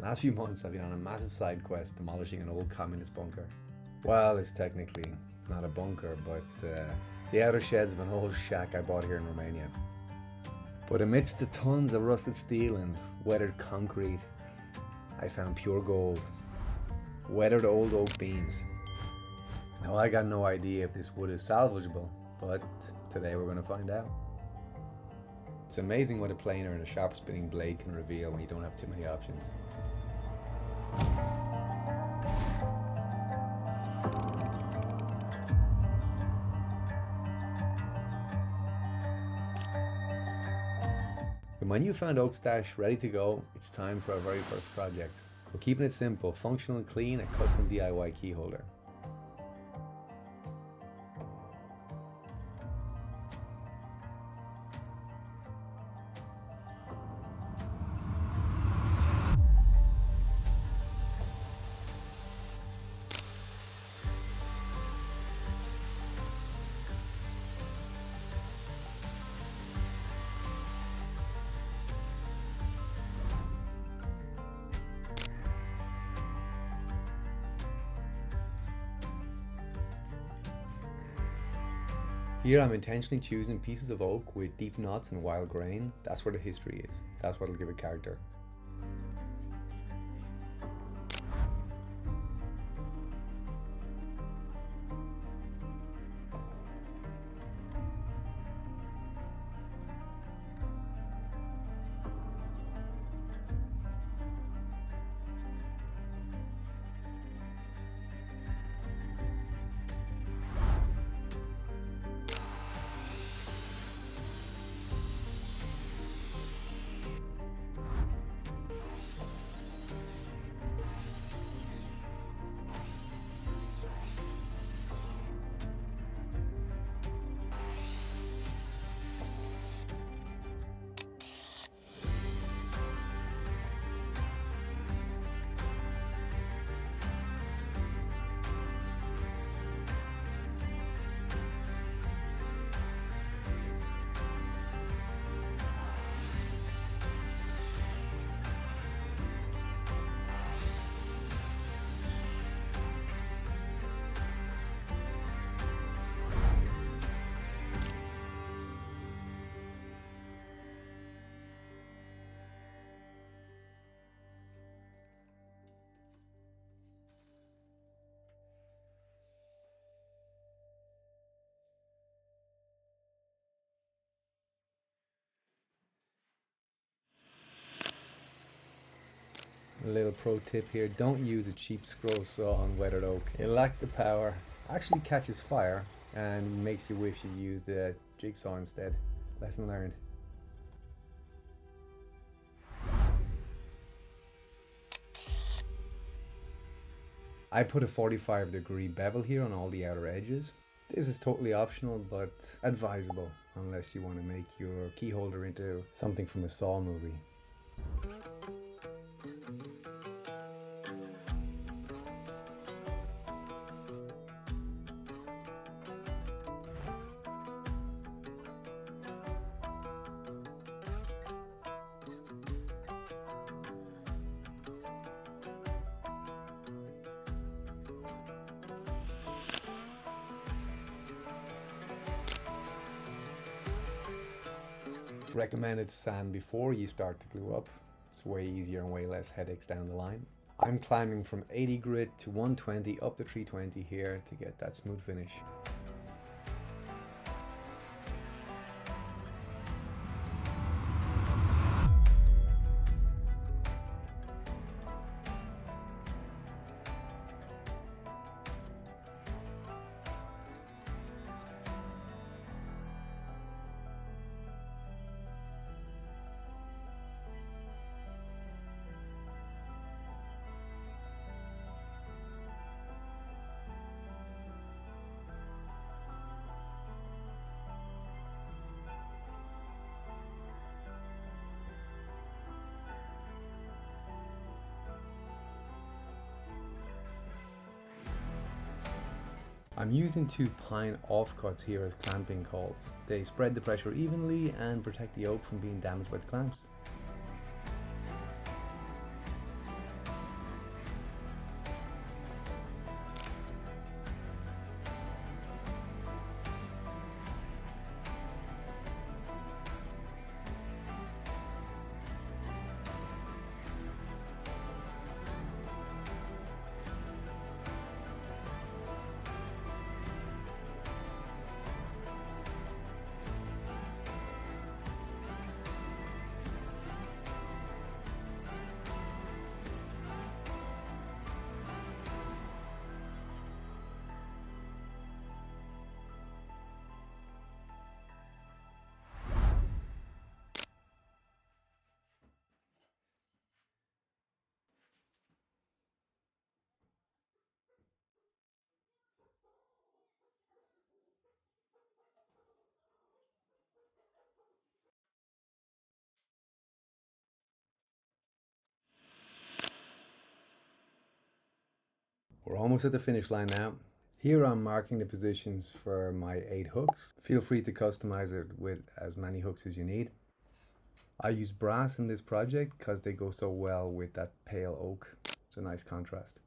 Last few months I've been on a massive side quest demolishing an old communist bunker. Well, it's technically not a bunker, but the outer sheds of an old shack I bought here in Romania. But amidst the tons of rusted steel and weathered concrete, I found pure gold. Weathered old oak beams. Now I got no idea if this wood is salvageable, but today we're going to find out. It's amazing what a planer and a sharp spinning blade can reveal when you don't have too many options. With my newfound oak stash ready to go, it's time for our very first project. We're keeping it simple, functional and clean, a custom DIY key holder. Here I'm intentionally choosing pieces of oak with deep knots and wild grain. That's where the history is. That's what'll give it character. A little pro tip here, don't use a cheap scroll saw on weathered oak. It lacks the power, actually catches fire, and makes you wish you used a jigsaw instead. Lesson learned. I put a 45-degree bevel here on all the outer edges. This is totally optional but advisable unless you want to make your key holder into something from a Saw movie. Recommended to sand before you start to glue up. It's way easier and way less headaches down the line. I'm climbing from 80 grit to 120 up to 320 here to get that smooth finish. I'm using two pine offcuts here as clamping colls. They spread the pressure evenly and protect the oak from being damaged by the clamps. We're almost at the finish line now. Here I'm marking the positions for my 8 hooks. Feel free to customize it with as many hooks as you need. I use brass in this project because they go so well with that pale oak. It's a nice contrast.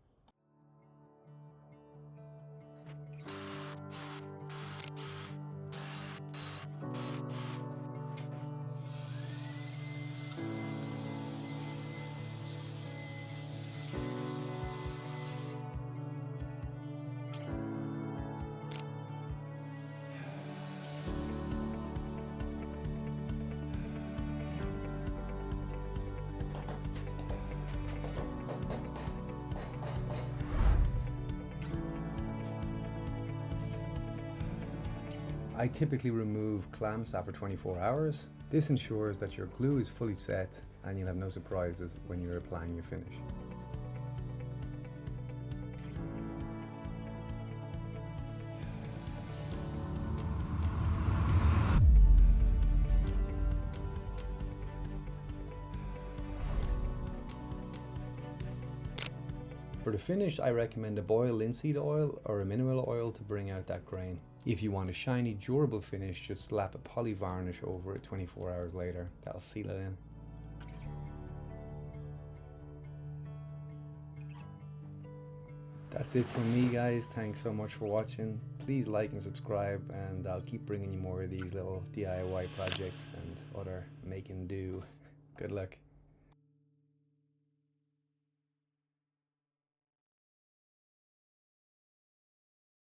I typically remove clamps after 24 hours. This ensures that your glue is fully set and you'll have no surprises when you're applying your finish. For the finish, I recommend a boiled linseed oil or a mineral oil to bring out that grain. If you want a shiny, durable finish, just slap a poly varnish over it 24 hours later. That'll seal it in. That's it from me, guys. Thanks so much for watching. Please like and subscribe, and I'll keep bringing you more of these little DIY projects and other make and do. Good luck.